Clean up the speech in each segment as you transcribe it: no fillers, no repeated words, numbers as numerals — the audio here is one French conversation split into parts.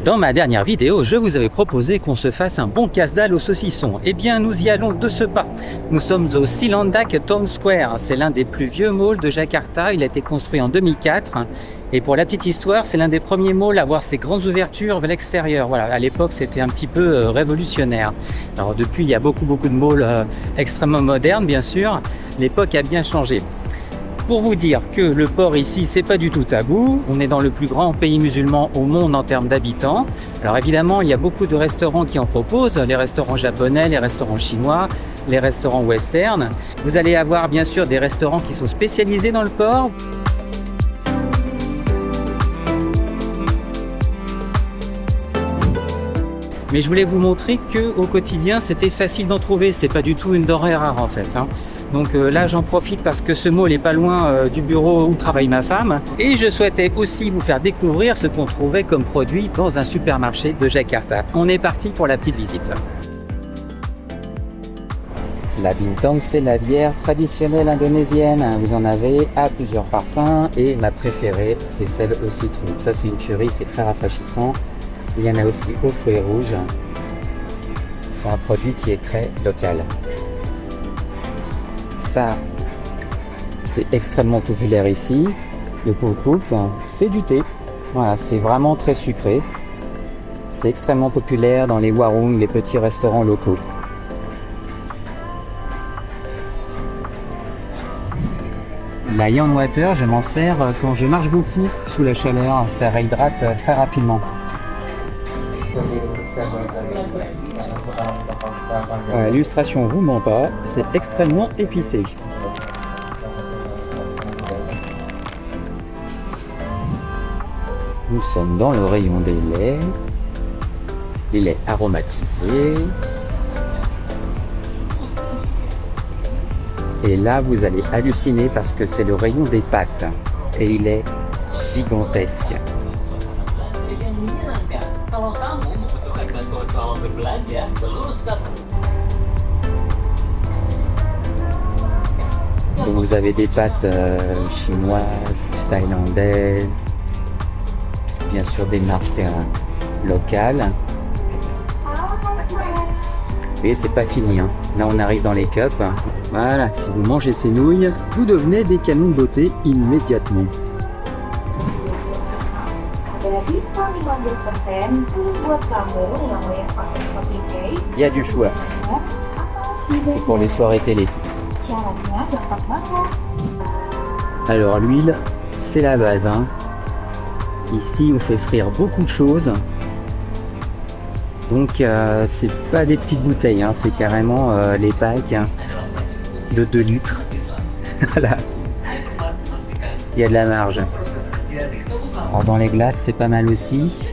Dans ma dernière vidéo, je vous avais proposé qu'on se fasse un bon casse-dalle au saucisson. Eh bien, nous y allons de ce pas. Nous sommes au Cilandak Town Square. C'est l'un des plus vieux malls de Jakarta. Il a été construit en 2004. Et pour la petite histoire, c'est l'un des premiers malls à avoir ses grandes ouvertures vers l'extérieur. Voilà, à l'époque, c'était un petit peu révolutionnaire. Alors depuis, il y a beaucoup de malls extrêmement modernes, bien sûr. L'époque a bien changé. Pour vous dire que le porc ici, c'est pas du tout tabou. On est dans le plus grand pays musulman au monde en termes d'habitants. Alors évidemment, il y a beaucoup de restaurants qui en proposent, les restaurants japonais, les restaurants chinois, les restaurants western. Vous allez avoir bien sûr des restaurants qui sont spécialisés dans le porc. Mais je voulais vous montrer qu'au quotidien, c'était facile d'en trouver. C'est pas du tout une denrée rare en fait. Donc là, j'en profite parce que ce mall est pas loin du bureau où travaille ma femme. Et je souhaitais aussi vous faire découvrir ce qu'on trouvait comme produit dans un supermarché de Jakarta. On est parti pour la petite visite. La bintang, c'est la bière traditionnelle indonésienne. Vous en avez à plusieurs parfums et ma préférée, c'est celle au citron. Ça, c'est une tuerie, c'est très rafraîchissant. Il y en a aussi aux fruits rouges. C'est un produit qui est très local. Ça, c'est extrêmement populaire ici. Le pulpup, c'est du thé. Voilà, c'est vraiment très sucré. C'est extrêmement populaire dans les warung, les petits restaurants locaux. La Yan Water, je m'en sers quand je marche beaucoup sous la chaleur. Ça réhydrate très rapidement. L'illustration vous ment pas, c'est extrêmement épicé. Nous sommes dans le rayon des laits, les laits aromatisés. Et là, vous allez halluciner parce que c'est le rayon des pâtes et il est gigantesque. Donc vous avez des pâtes chinoises, thaïlandaises, bien sûr des marques locales. Et c'est pas fini, hein. Là on arrive dans les cups. Voilà, si vous mangez ces nouilles, vous devenez des canons de beauté immédiatement. Il y a du choix. C'est pour les soirées télé. Alors l'huile, c'est la base. Ici, on fait frire beaucoup de choses. Donc, c'est pas des petites bouteilles, c'est carrément les packs de 2 litres. Voilà. Il y a de la marge. Alors, dans les glaces, c'est pas mal aussi.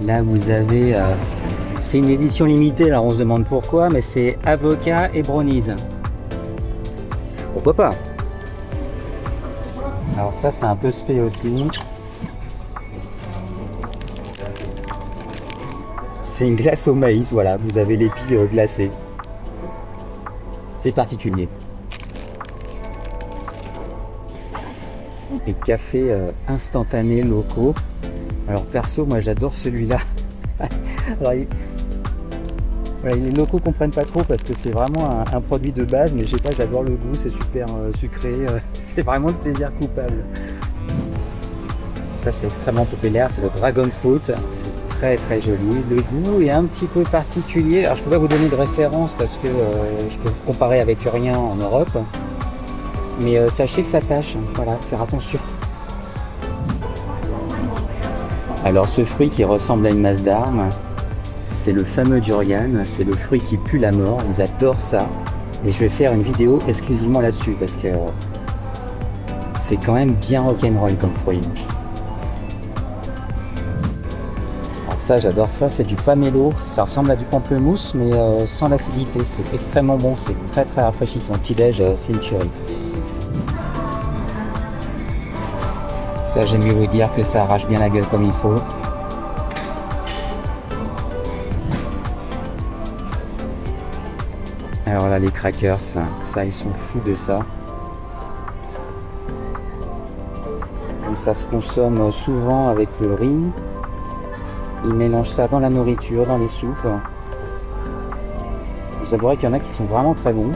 Là, vous avez... c'est une édition limitée, alors on se demande pourquoi, mais c'est avocat et brownies. Pourquoi pas? Alors ça, c'est un peu spé aussi. C'est une glace au maïs, voilà, vous avez l'épi glacé. C'est particulier. Les cafés instantanés locaux. Alors perso, moi j'adore celui-là. Alors, voilà, les locaux comprennent pas trop parce que c'est vraiment un produit de base, mais je sais pas, j'adore le goût, c'est super sucré, c'est vraiment le plaisir coupable. Ça c'est extrêmement populaire, c'est le Dragon Fruit, c'est très joli. Le goût est un petit peu particulier, alors je peux pas vous donner de référence parce que je peux comparer avec rien en Europe, mais sachez que ça tâche, voilà, faire attention. Alors ce fruit qui ressemble à une masse d'armes, c'est le fameux durian, c'est le fruit qui pue la mort, ils adorent ça. Et je vais faire une vidéo exclusivement là-dessus parce que c'est quand même bien rock'n'roll comme fruit. Alors ça, j'adore ça, c'est du pomelo, ça ressemble à du pamplemousse mais sans l'acidité, c'est extrêmement bon, c'est très rafraîchissant. Petit-déj, c'est une tuerie. Ça, j'aime mieux vous dire que ça arrache bien la gueule comme il faut. Alors là, les crackers, ça ils sont fous de ça. Donc ça se consomme souvent avec le riz. Ils mélangent ça dans la nourriture, dans les soupes. Je vous avouerai qu'il y en a qui sont vraiment très bons.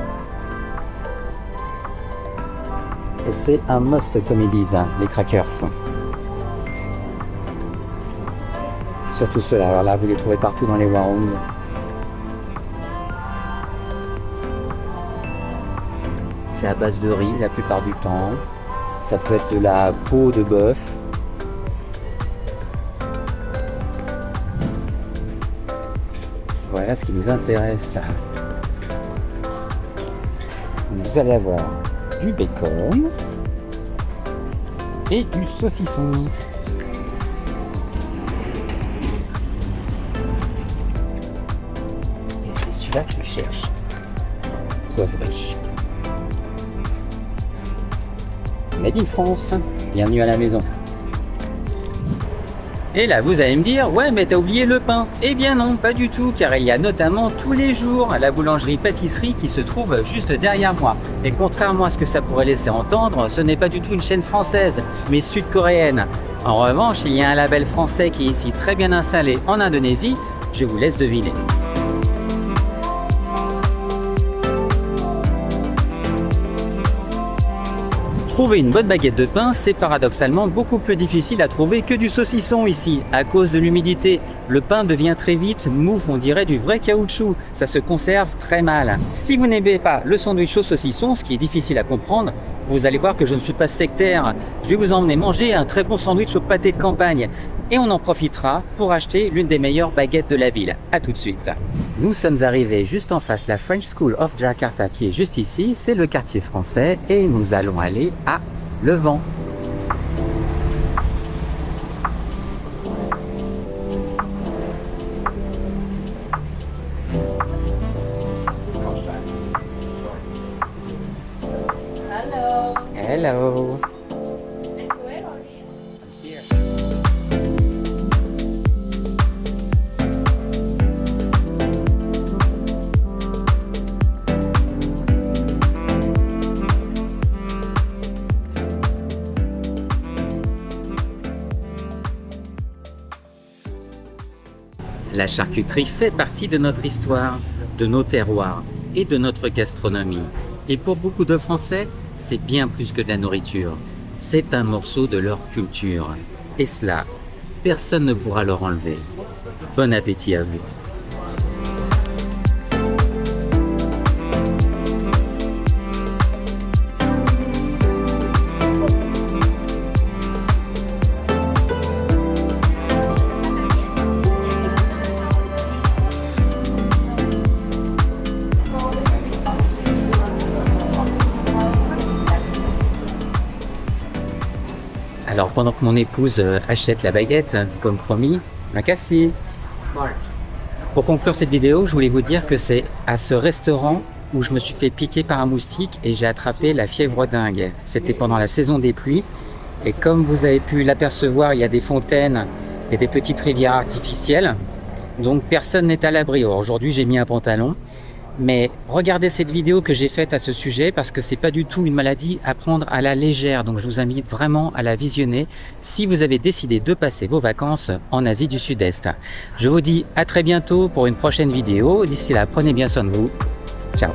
Et c'est un must comme ils disent, les crackers. Surtout ceux-là, alors là vous les trouvez partout dans les Warung. C'est à base de riz la plupart du temps. Ça peut être de la peau de bœuf. Voilà ce qui nous intéresse. Vous allez avoir du bacon et du saucisson. Et c'est celui-là que je cherche. Poivré. Made in France. Bienvenue à la maison. Et là, vous allez me dire, ouais, mais t'as oublié le pain. Eh bien non, pas du tout, car il y a notamment tous les jours la boulangerie-pâtisserie qui se trouve juste derrière moi. Et contrairement à ce que ça pourrait laisser entendre, ce n'est pas du tout une chaîne française, mais sud-coréenne. En revanche, il y a un label français qui est ici très bien installé en Indonésie. Je vous laisse deviner. Trouver une bonne baguette de pain, c'est paradoxalement beaucoup plus difficile à trouver que du saucisson ici. À cause de l'humidité, le pain devient très vite mou, on dirait du vrai caoutchouc. Ça se conserve très mal. Si vous n'aimez pas le sandwich au saucisson, ce qui est difficile à comprendre, vous allez voir que je ne suis pas sectaire. Je vais vous emmener manger un très bon sandwich au pâté de campagne. Et on en profitera pour acheter l'une des meilleures baguettes de la ville. A tout de suite. Nous sommes arrivés juste en face, la French School of Jakarta qui est juste ici. C'est le quartier français et nous allons aller à Levant. Hello. La charcuterie fait partie de notre histoire, de nos terroirs et de notre gastronomie. Et pour beaucoup de Français, c'est bien plus que de la nourriture. C'est un morceau de leur culture. Et cela, personne ne pourra leur enlever. Bon appétit à vous. Alors pendant que mon épouse achète la baguette, comme promis, merci. Pour conclure cette vidéo, je voulais vous dire que c'est à ce restaurant où je me suis fait piquer par un moustique et j'ai attrapé la fièvre dingue. C'était pendant la saison des pluies et comme vous avez pu l'apercevoir, il y a des fontaines et des petites rivières artificielles. Donc personne n'est à l'abri. Aujourd'hui j'ai mis un pantalon. Mais regardez cette vidéo que j'ai faite à ce sujet parce que c'est pas du tout une maladie à prendre à la légère. Donc je vous invite vraiment à la visionner si vous avez décidé de passer vos vacances en Asie du Sud-Est. Je vous dis à très bientôt pour une prochaine vidéo. D'ici là, prenez bien soin de vous. Ciao.